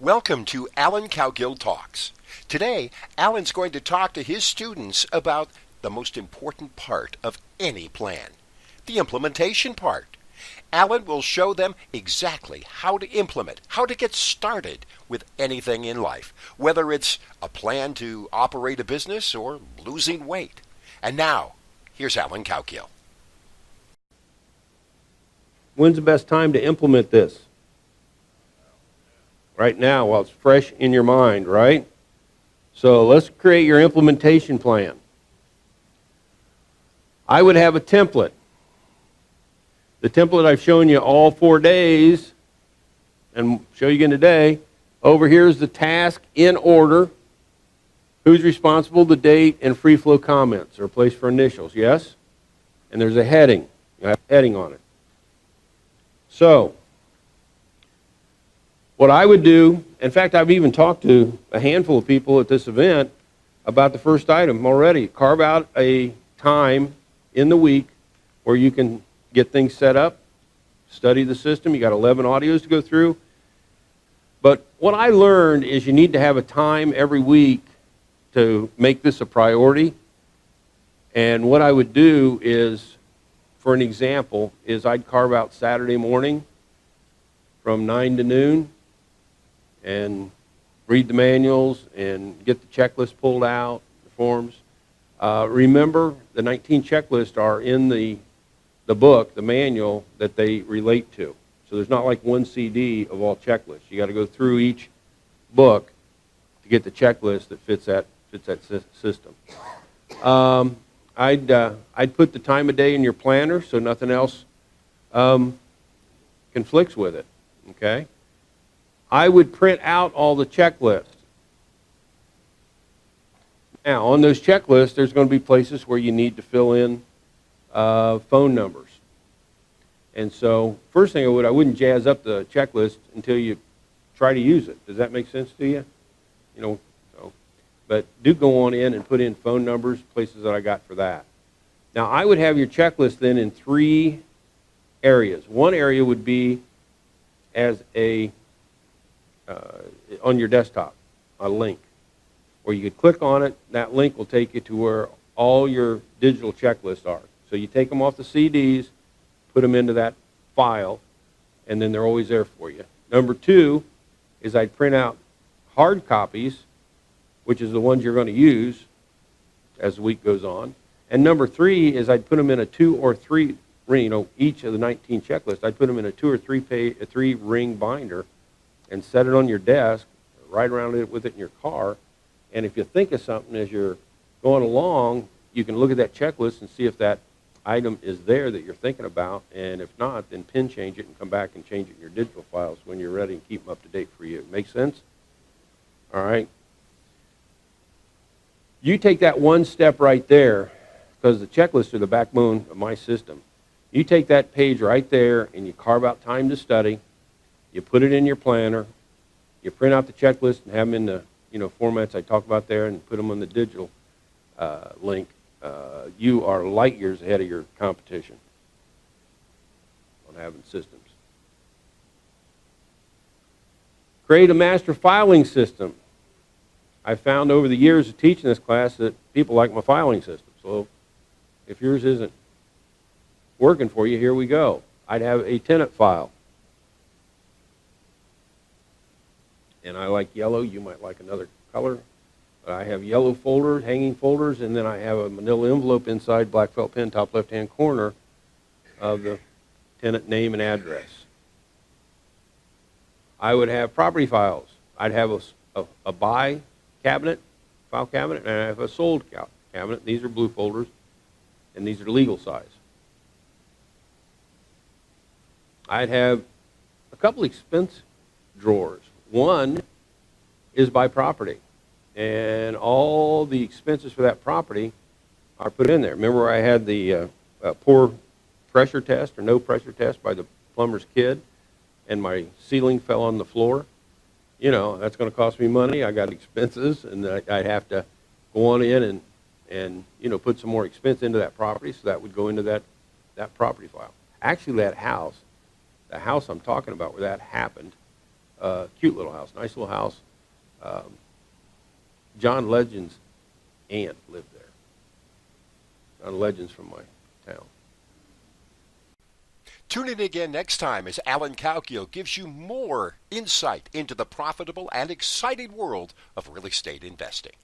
Welcome to Alan Cowgill Talks. Today, Alan's going to talk to his students about the most important part of any plan, the implementation part. Alan will show them exactly how to implement, how to get started with anything in life, whether it's a plan to operate a business or losing weight. And now, here's Alan Cowgill. When's the best time to implement this? Right now, while it's fresh in your mind, right? So let's create your implementation plan. I would have a template. The template I've shown you all 4 days, and show you again today. Over here is the task in order. Who's responsible, the date, and free flow comments, or a place for initials, yes? And there's a heading. You have a heading on it. So, what I would do, in fact, I've even talked to a handful of people at this event about the first item already. Carve out a time in the week where you can get things set up, study the system. You got 11 audios to go through. But what I learned is you need to have a time every week to make this a priority. And what I would do is, for an example, is I'd carve out Saturday morning from 9 to noon and read the manuals and get the checklist pulled out, the forms. Remember, the 19 checklists are in the book, the manual, that they relate to. So there's not like one CD of all checklists. You got to go through each book to get the checklist that fits that system. I'd put the time of day in your planner so nothing else conflicts with it. Okay? I would print out all the checklists. Now, on those checklists, there's going to be places where you need to fill in phone numbers. And so, first thing I wouldn't jazz up the checklist until you try to use it. Does that make sense to you? But do go on in and put in phone numbers, places that I got for that. Now, I would have your checklist then in 3 areas. One area would be as on your desktop, a link, where you could click on it. That link will take you to where all your digital checklists are. So you take them off the CDs, put them into that file, and then they're always there for you. Number 2 is I'd print out hard copies, which is the ones you're going to use as the week goes on. And number 3 is I'd put them in a 2 or 3 ring, each of the 19 checklists, I'd put them in a 2 or 3 ring binder and set it on your desk, ride around it with it in your car. And if you think of something as you're going along, you can look at that checklist and see if that item is there that you're thinking about. And if not, then pin change it and come back and change it in your digital files when you're ready and keep them up to date for you. Make sense? All right. You take that one step right there, because the checklists are the backbone of my system. You take that page right there and you carve out time to study. You put it in your planner. You print out the checklist and have them in the formats I talked about there and put them on the digital link. You are light years ahead of your competition on having systems. Create a master filing system. I found over the years of teaching this class that people like my filing system. So if yours isn't working for you, here we go. I'd have a tenant file. And I like yellow. You might like another color. But I have yellow folders, hanging folders, and then I have a manila envelope inside, black felt pen, top left-hand corner of the tenant name and address. I would have property files. I'd have a buy cabinet, file cabinet, and I have a sold cabinet. These are blue folders, and these are legal size. I'd have a couple expense drawers. One is by property, and all the expenses for that property are put in there. Remember I had the poor pressure test or no pressure test by the plumber's kid, and my ceiling fell on the floor? That's going to cost me money. I got expenses, and I'd have to go on in and put some more expense into that property, so that would go into that property file. Actually, the house I'm talking about where that happened, Cute little house, nice little house. John Legend's aunt lived there. John Legend's from my town. Tune in again next time as Alan Cowgill gives you more insight into the profitable and exciting world of real estate investing.